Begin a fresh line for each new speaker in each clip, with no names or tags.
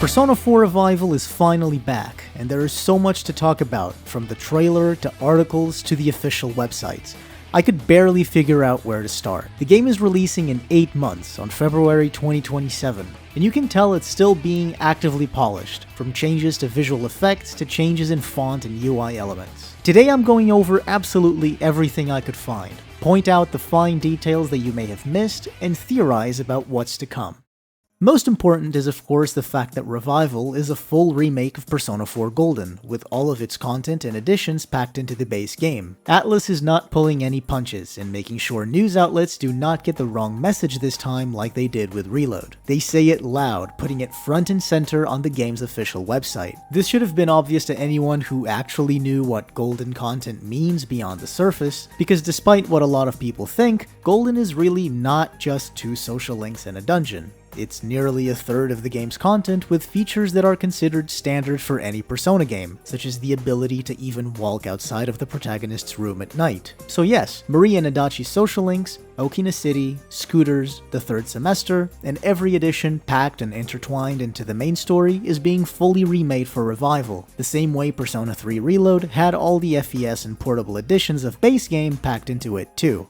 Persona 4 Revival is finally back, and there is so much to talk about, from the trailer to articles to the official websites. I could barely figure out where to start. The game is releasing in 8 months, on February 2027, and you can tell it's still being actively polished, from changes to visual effects to changes in font and UI elements. Today I'm going over absolutely everything I could find, point out the fine details that you may have missed, and theorize about what's to come. Most important is of course the fact that Revival is a full remake of Persona 4 Golden, with all of its content and additions packed into the base game. Atlus is not pulling any punches and making sure news outlets do not get the wrong message this time like they did with Reload. They say it loud, putting it front and center on the game's official website. This should have been obvious to anyone who actually knew what Golden content means beyond the surface, because despite what a lot of people think, Golden is really not just 2 social links and a dungeon. It's nearly a third of the game's content with features that are considered standard for any Persona game, such as the ability to even walk outside of the protagonist's room at night. So yes, Marie and Adachi's social links, Okina City, scooters, the 3rd semester, and every addition packed and intertwined into the main story is being fully remade for Revival, the same way Persona 3 Reload had all the FES and portable editions of base game packed into it too.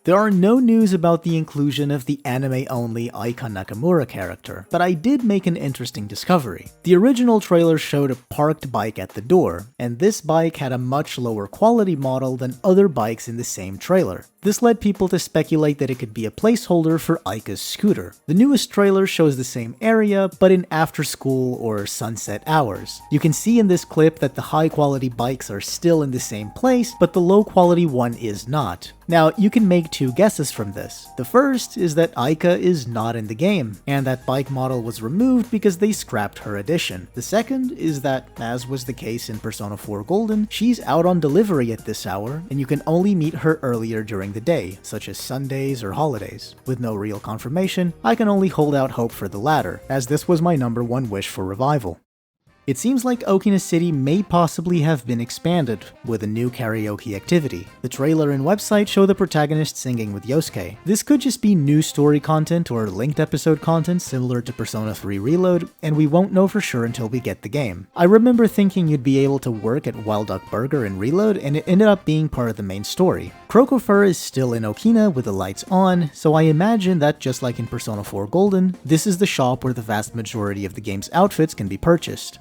There are no news about the inclusion of the anime-only Aika Nakamura character, but I did make an interesting discovery. The original trailer showed a parked bike at the door, and this bike had a much lower quality model than other bikes in the same trailer. This led people to speculate that it could be a placeholder for Aika's scooter. The newest trailer shows the same area, but in after-school or sunset hours. You can see in this clip that the high-quality bikes are still in the same place, but the low-quality one is not. Now, you can make 2 guesses from this. The first is that Aika is not in the game, and that bike model was removed because they scrapped her edition. The second is that, as was the case in Persona 4 Golden, she's out on delivery at this hour, and you can only meet her earlier during the day, such as Sundays or holidays. With no real confirmation, I can only hold out hope for the latter, as this was my #1 wish for Revival. It seems like Okina City may possibly have been expanded with a new karaoke activity. The trailer and website show the protagonist singing with Yosuke. This could just be new story content or linked episode content similar to Persona 3 Reload, and we won't know for sure until we get the game. I remember thinking you'd be able to work at Wild Duck Burger in Reload, and it ended up being part of the main story. Crocofur is still in Okina with the lights on, so I imagine that just like in Persona 4 Golden, this is the shop where the vast majority of the game's outfits can be purchased.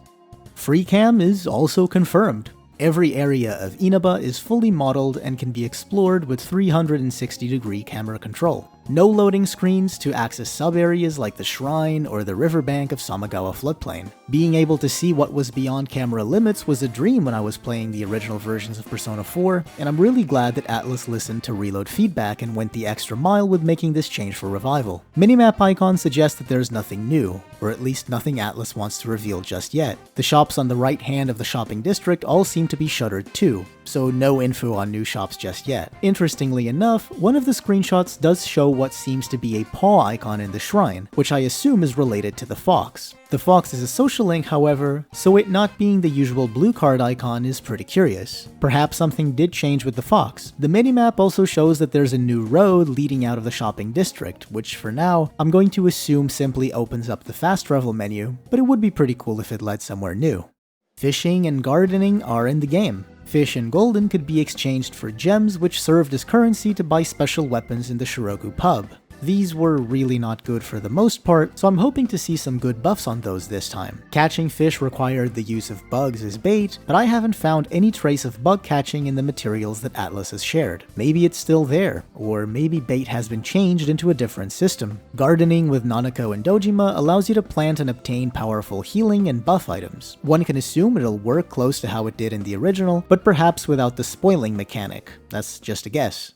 Freecam is also confirmed. Every area of Inaba is fully modeled and can be explored with 360-degree camera control. No loading screens to access sub-areas like the shrine or the riverbank of Samagawa floodplain. Being able to see what was beyond camera limits was a dream when I was playing the original versions of Persona 4, and I'm really glad that Atlus listened to Reload feedback and went the extra mile with making this change for Revival. Minimap icons suggest that there's nothing new, or at least nothing Atlus wants to reveal just yet. The shops on the right hand of the shopping district all seem to be shuttered too, so no info on new shops just yet. Interestingly enough, one of the screenshots does show what seems to be a paw icon in the shrine, which I assume is related to the fox. The fox is a social link, however, so it not being the usual blue card icon is pretty curious. Perhaps something did change with the fox. The minimap also shows that there's a new road leading out of the shopping district, which for now, I'm going to assume simply opens up the fast travel menu, but it would be pretty cool if it led somewhere new. Fishing and gardening are in the game. Fish in Golden could be exchanged for gems, which served as currency to buy special weapons in the Shiroku pub. These were really not good for the most part, so I'm hoping to see some good buffs on those this time. Catching fish required the use of bugs as bait, but I haven't found any trace of bug catching in the materials that Atlus has shared. Maybe it's still there, or maybe bait has been changed into a different system. Gardening with Nanako and Dojima allows you to plant and obtain powerful healing and buff items. One can assume it'll work close to how it did in the original, but perhaps without the spoiling mechanic. That's just a guess.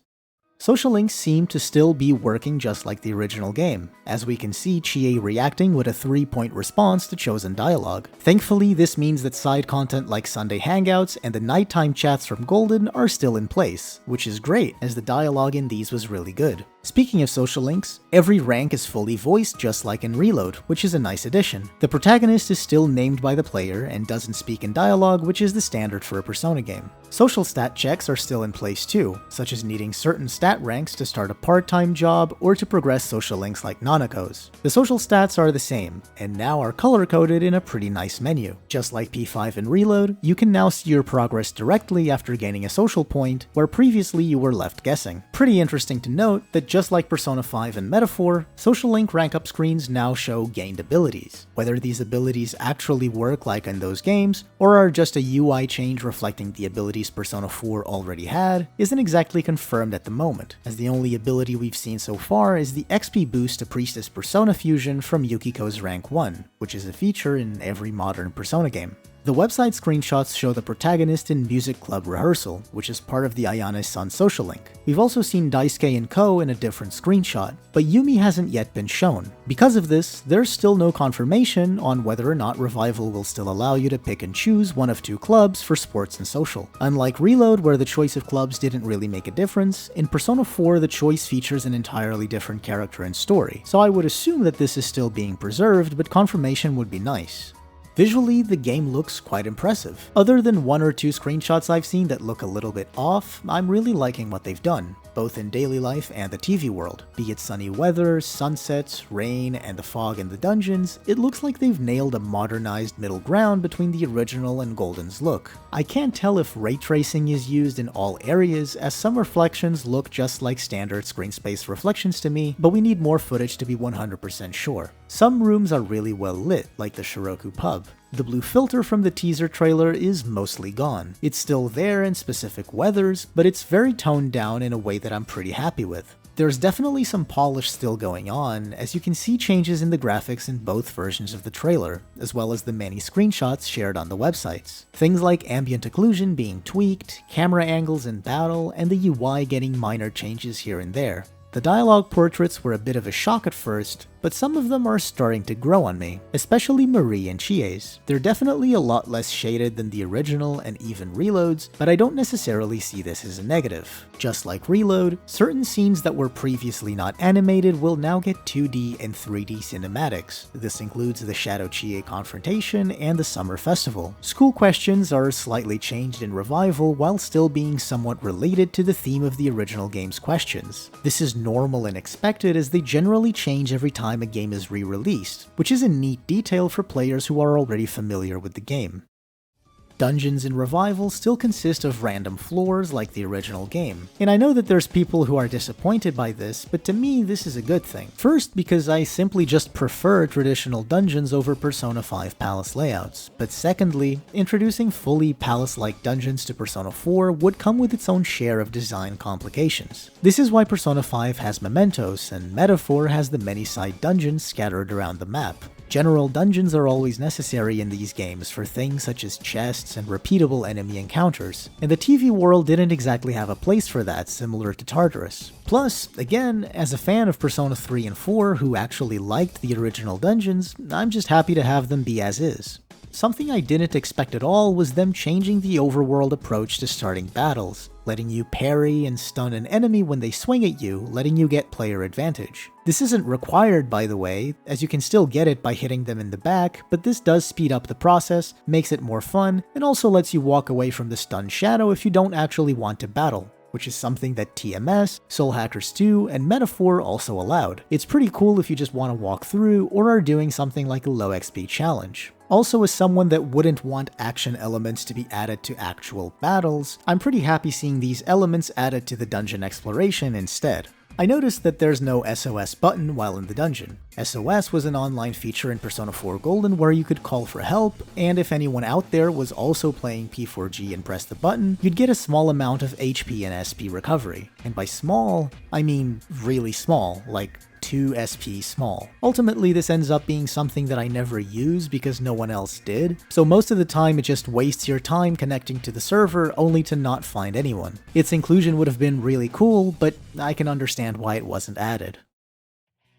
Social links seem to still be working just like the original game, as we can see Chie reacting with a 3-point response to chosen dialogue. Thankfully, this means that side content like Sunday Hangouts and the nighttime chats from Golden are still in place, which is great as the dialogue in these was really good. Speaking of social links, every rank is fully voiced just like in Reload, which is a nice addition. The protagonist is still named by the player and doesn't speak in dialogue, which is the standard for a Persona game. Social stat checks are still in place too, such as needing certain stat ranks to start a part-time job or to progress social links like Nanako's. The social stats are the same, and now are color-coded in a pretty nice menu. Just like P5 in Reload, you can now see your progress directly after gaining a social point, where previously you were left guessing. Pretty interesting to note that just like Persona 5 and Metaphor, social link rank-up screens now show gained abilities. Whether these abilities actually work like in those games, or are just a UI change reflecting the abilities Persona 4 already had, isn't exactly confirmed at the moment, as the only ability we've seen so far is the XP boost to Priestess Persona fusion from Yukiko's Rank 1, which is a feature in every modern Persona game. The website screenshots show the protagonist in Music Club Rehearsal, which is part of the Ayane-san social link. We've also seen Daisuke and Ko in a different screenshot, but Yumi hasn't yet been shown. Because of this, there's still no confirmation on whether or not Revival will still allow you to pick and choose one of two clubs for sports and social. Unlike Reload, where the choice of clubs didn't really make a difference, in Persona 4 the choice features an entirely different character and story, so I would assume that this is still being preserved, but confirmation would be nice. Visually, the game looks quite impressive. Other than one or two screenshots I've seen that look a little bit off, I'm really liking what they've done, both in daily life and the TV world. Be it sunny weather, sunsets, rain, and the fog in the dungeons, it looks like they've nailed a modernized middle ground between the original and Golden's look. I can't tell if ray tracing is used in all areas, as some reflections look just like standard screen space reflections to me, but we need more footage to be 100% sure. Some rooms are really well lit, like the Shiroku pub. The blue filter from the teaser trailer is mostly gone. It's still there in specific weathers, but it's very toned down in a way that I'm pretty happy with. There's definitely some polish still going on, as you can see changes in the graphics in both versions of the trailer, as well as the many screenshots shared on the websites. Things like ambient occlusion being tweaked, camera angles in battle, and the UI getting minor changes here and there. The dialogue portraits were a bit of a shock at first, but some of them are starting to grow on me, especially Marie and Chie's. They're definitely a lot less shaded than the original and even Reload's, but I don't necessarily see this as a negative. Just like Reload, certain scenes that were previously not animated will now get 2D and 3D cinematics. This includes the Shadow Chie confrontation and the Summer Festival. School questions are slightly changed in Revival while still being somewhat related to the theme of the original game's questions. This is normal and expected, as they generally change every time a game is re-released, which is a neat detail for players who are already familiar with the game. Dungeons in Revival still consist of random floors like the original game, and I know that there's people who are disappointed by this, but to me this is a good thing. First, because I simply just prefer traditional dungeons over Persona 5 palace layouts, but secondly, introducing fully palace-like dungeons to Persona 4 would come with its own share of design complications. This is why Persona 5 has mementos, and Metaphor has the many side dungeons scattered around the map. General dungeons are always necessary in these games for things such as chests and repeatable enemy encounters, and the TV world didn't exactly have a place for that, similar to Tartarus. Plus, again, as a fan of Persona 3 and 4 who actually liked the original dungeons, I'm just happy to have them be as is. Something I didn't expect at all was them changing the overworld approach to starting battles, letting you parry and stun an enemy when they swing at you, letting you get player advantage. This isn't required, by the way, as you can still get it by hitting them in the back, but this does speed up the process, makes it more fun, and also lets you walk away from the stun shadow if you don't actually want to battle, which is something that TMS, Soul Hackers 2, and Metaphor also allowed. It's pretty cool if you just want to walk through or are doing something like a low XP challenge. Also, as someone that wouldn't want action elements to be added to actual battles, I'm pretty happy seeing these elements added to the dungeon exploration instead. I noticed that there's no SOS button while in the dungeon. SOS was an online feature in Persona 4 Golden where you could call for help, and if anyone out there was also playing P4G and pressed the button, you'd get a small amount of HP and SP recovery. And by small, I mean really small, like 2 SP small. Ultimately, this ends up being something that I never use because no one else did, so most of the time it just wastes your time connecting to the server only to not find anyone. Its inclusion would have been really cool, but I can understand why it wasn't added.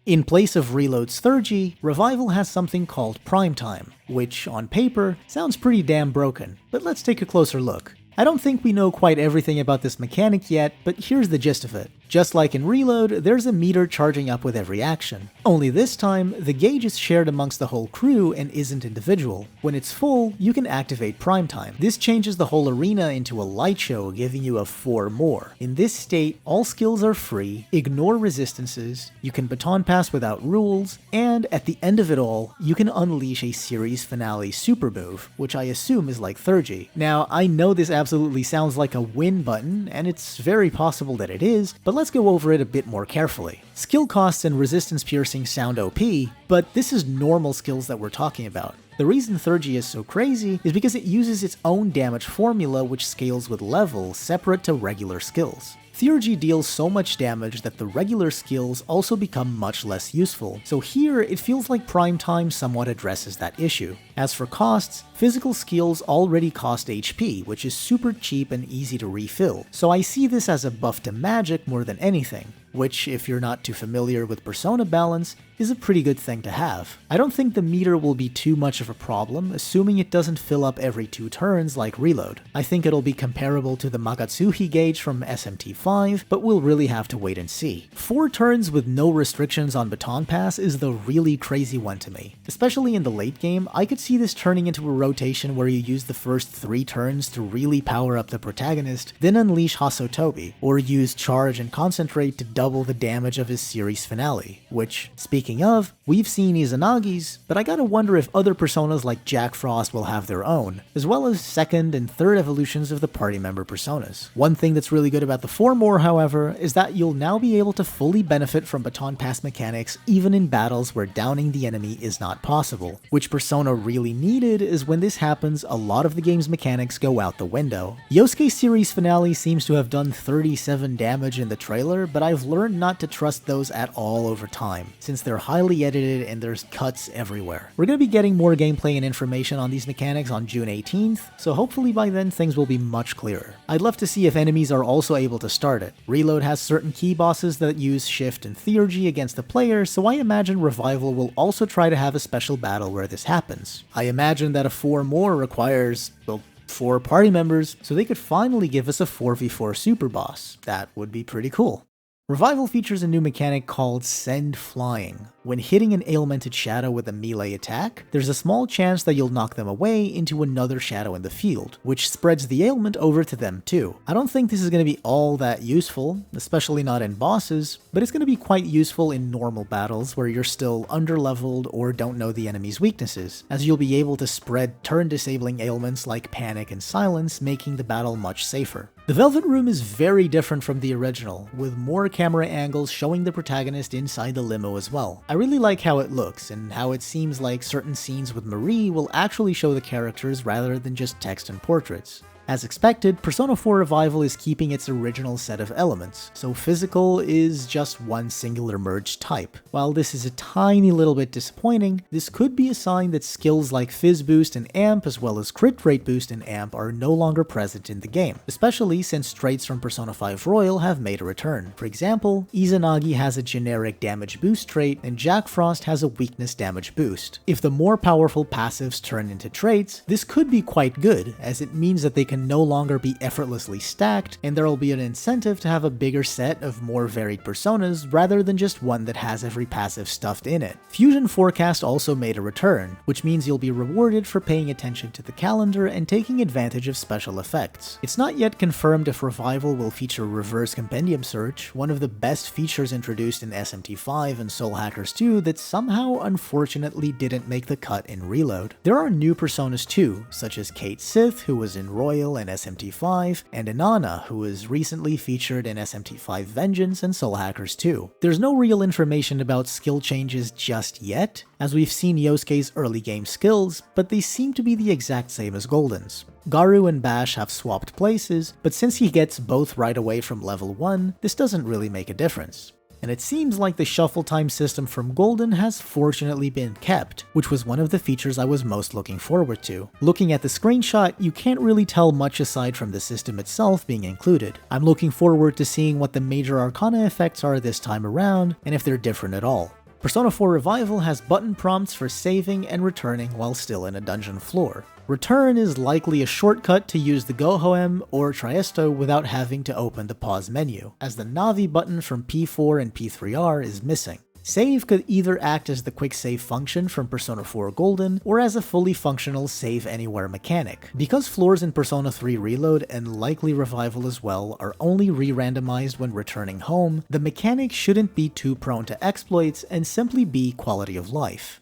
In place of Reload's Thurgy, Revival has something called Prime Time, which, on paper, sounds pretty damn broken, but let's take a closer look. I don't think we know quite everything about this mechanic yet, but here's the gist of it. Just like in Reload, there's a meter charging up with every action. Only this time, the gauge is shared amongst the whole crew and isn't individual. When it's full, you can activate Prime Time. This changes the whole arena into a light show, giving you a 4 more. In this state, all skills are free, ignore resistances, you can baton pass without rules, and at the end of it all, you can unleash a series finale super move, which I assume is like Thurgy. Now, I know this absolutely sounds like a win button, and it's very possible that it is, but let's go over it a bit more carefully. Skill costs and resistance piercing sound OP, but this is normal skills that we're talking about. The reason Thurgy is so crazy is because it uses its own damage formula which scales with level, separate to regular skills. Theurgy deals so much damage that the regular skills also become much less useful, so here it feels like Prime Time somewhat addresses that issue. As for costs, physical skills already cost HP, which is super cheap and easy to refill, so I see this as a buff to magic more than anything, which, if you're not too familiar with Persona balance, is a pretty good thing to have. I don't think the meter will be too much of a problem, assuming it doesn't fill up every 2 turns like Reload. I think it'll be comparable to the Magatsuhi gauge from SMT5, but we'll really have to wait and see. 4 turns with no restrictions on baton pass is the really crazy one to me. Especially in the late game, I could see this turning into a rotation where you use the first 3 turns to really power up the protagonist, then unleash Hasotobi, or use Charge and Concentrate to double the damage of his series finale, which, speaking of, we've seen Izanagi's, but I gotta wonder if other personas like Jack Frost will have their own, as well as second and third evolutions of the party member personas. One thing that's really good about the 4 more, however, is that you'll now be able to fully benefit from baton pass mechanics even in battles where downing the enemy is not possible. Which persona really needed is when this happens, a lot of the game's mechanics go out the window. Yosuke's series finale seems to have done 37 damage in the trailer, but I've learned not to trust those at all over time, since they're highly edited and there's cuts everywhere. We're going to be getting more gameplay and information on these mechanics on June 18th, so hopefully by then things will be much clearer. I'd love to see if enemies are also able to start it. Reload has certain key bosses that use Shift and Theurgy against the player, so I imagine Revival will also try to have a special battle where this happens. I imagine that a 4 more requires, well, 4 party members, so they could finally give us a 4v4 super boss. That would be pretty cool. Revival features a new mechanic called Send Flying. When hitting an ailmented shadow with a melee attack, there's a small chance that you'll knock them away into another shadow in the field, which spreads the ailment over to them too. I don't think this is going to be all that useful, especially not in bosses, but it's going to be quite useful in normal battles where you're still underleveled or don't know the enemy's weaknesses, as you'll be able to spread turn-disabling ailments like Panic and Silence, making the battle much safer. The Velvet Room is very different from the original, with more camera angles showing the protagonist inside the limo as well. I really like how it looks, and how it seems like certain scenes with Marie will actually show the characters rather than just text and portraits. As expected, Persona 4 Revival is keeping its original set of elements, so physical is just one singular merged type. While this is a tiny little bit disappointing, this could be a sign that skills like Fizz Boost and Amp as well as Crit Rate Boost and Amp are no longer present in the game, especially since traits from Persona 5 Royal have made a return. For example, Izanagi has a generic damage boost trait, and Jack Frost has a weakness damage boost. If the more powerful passives turn into traits, this could be quite good, as it means that they can no longer be effortlessly stacked, and there will be an incentive to have a bigger set of more varied personas rather than just one that has every passive stuffed in it. Fusion Forecast also made a return, which means you'll be rewarded for paying attention to the calendar and taking advantage of special effects. It's not yet confirmed if Revival will feature Reverse Compendium Search, one of the best features introduced in SMT5 and Soul Hackers 2 that somehow unfortunately didn't make the cut in Reload. There are new personas too, such as Kate Sith, who was in Royal and SMT5, and Inanna, who was recently featured in SMT5 Vengeance and Soul Hackers 2. There's no real information about skill changes just yet, as we've seen Yosuke's early game skills, but they seem to be the exact same as Golden's. Garu and Bash have swapped places, but since he gets both right away from level 1, this doesn't really make a difference. And it seems like the shuffle time system from Golden has fortunately been kept, which was one of the features I was most looking forward to. Looking at the screenshot, you can't really tell much aside from the system itself being included. I'm looking forward to seeing what the major arcana effects are this time around, and if they're different at all. Persona 4 Revival has button prompts for saving and returning while still in a dungeon floor. Return is likely a shortcut to use the Gohoem or Triesto without having to open the pause menu, as the Navi button from P4 and P3R is missing. Save could either act as the quick save function from Persona 4 Golden, or as a fully functional save anywhere mechanic. Because floors in Persona 3 Reload and likely Revival as well are only re-randomized when returning home, the mechanic shouldn't be too prone to exploits and simply be quality of life.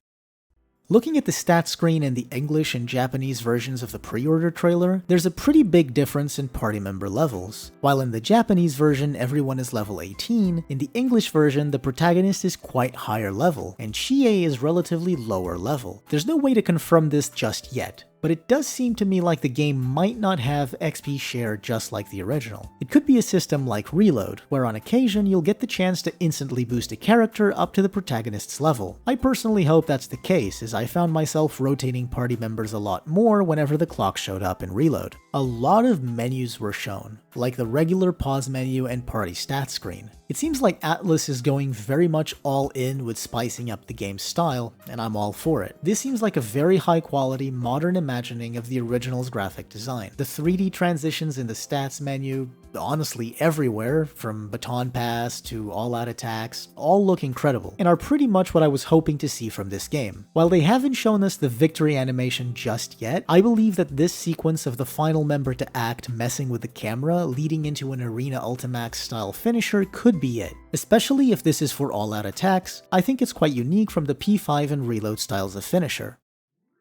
Looking at the stats screen in the English and Japanese versions of the pre-order trailer, there's a pretty big difference in party member levels. While in the Japanese version everyone is level 18, in the English version the protagonist is quite higher level, and Chie is relatively lower level. There's no way to confirm this just yet, but it does seem to me like the game might not have XP share just like the original. It could be a system like Reload, where on occasion you'll get the chance to instantly boost a character up to the protagonist's level. I personally hope that's the case, as I found myself rotating party members a lot more whenever the clock showed up in Reload. A lot of menus were shown, like the regular pause menu and party stats screen. It seems like Atlus is going very much all in with spicing up the game's style, and I'm all for it. This seems like a very high quality, modern imagining of the original's graphic design. The 3D transitions in the stats menu, honestly everywhere, from baton pass to all-out attacks, all look incredible, and are pretty much what I was hoping to see from this game. While they haven't shown us the victory animation just yet, I believe that this sequence of the final member to act messing with the camera leading into an Arena Ultimax style finisher could be it. Especially if this is for all-out attacks, I think it's quite unique from the P5 and Reload styles of finisher.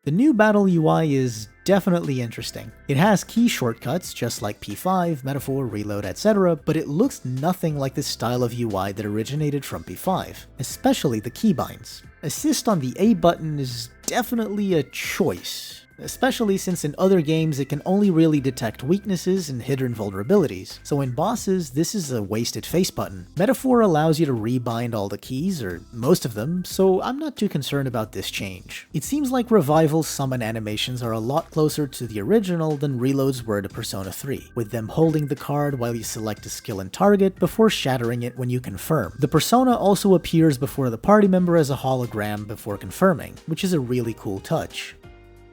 The new battle UI is definitely interesting. It has key shortcuts just like P5, Metaphor, Reload, etc., but it looks nothing like the style of UI that originated from P5, especially the keybinds. Assist on the A button is definitely a choice, especially since in other games it can only really detect weaknesses and hidden vulnerabilities, so in bosses this is a wasted face button. Metaphor allows you to rebind all the keys, or most of them, so I'm not too concerned about this change. It seems like Revival's summon animations are a lot closer to the original than Reload's were to Persona 3, with them holding the card while you select a skill and target before shattering it when you confirm. The persona also appears before the party member as a hologram before confirming, which is a really cool touch.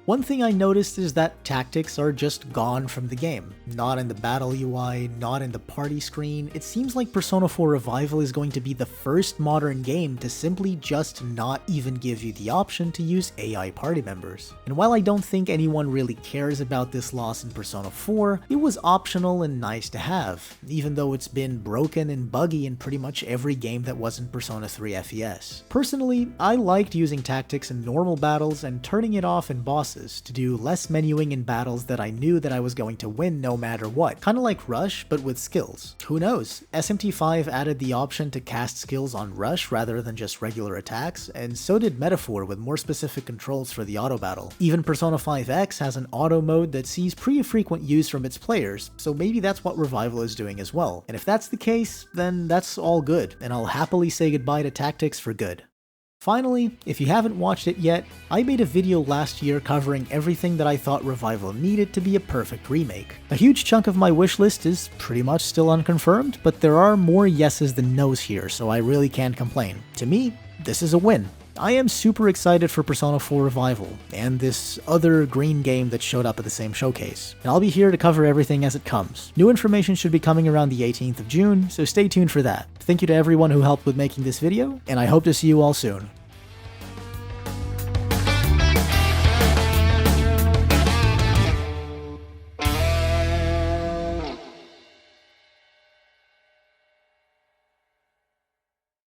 One thing I noticed is that tactics are just gone from the game. Not in the battle UI, not in the party screen. It seems like Persona 4 Revival is going to be the first modern game to simply just not even give you the option to use AI party members. And while I don't think anyone really cares about this loss in Persona 4, it was optional and nice to have, even though it's been broken and buggy in pretty much every game that wasn't Persona 3 FES. Personally, I liked using tactics in normal battles and turning it off in bosses to do less menuing in battles that I knew that I was going to win no matter what. Kinda like Rush, but with skills. Who knows? SMT5 added the option to cast skills on Rush rather than just regular attacks, and so did Metaphor with more specific controls for the auto battle. Even Persona 5X has an auto mode that sees pretty frequent use from its players, so maybe that's what Revival is doing as well. And if that's the case, then that's all good, and I'll happily say goodbye to tactics for good. Finally, if you haven't watched it yet, I made a video last year covering everything that I thought Revival needed to be a perfect remake. A huge chunk of my wishlist is pretty much still unconfirmed, but there are more yeses than nos here, so I really can't complain. To me, this is a win. I am super excited for Persona 4 Revival, and this other green game that showed up at the same showcase, and I'll be here to cover everything as it comes. New information should be coming around the 18th of June, so stay tuned for that. Thank you to everyone who helped with making this video, and I hope to see you all soon.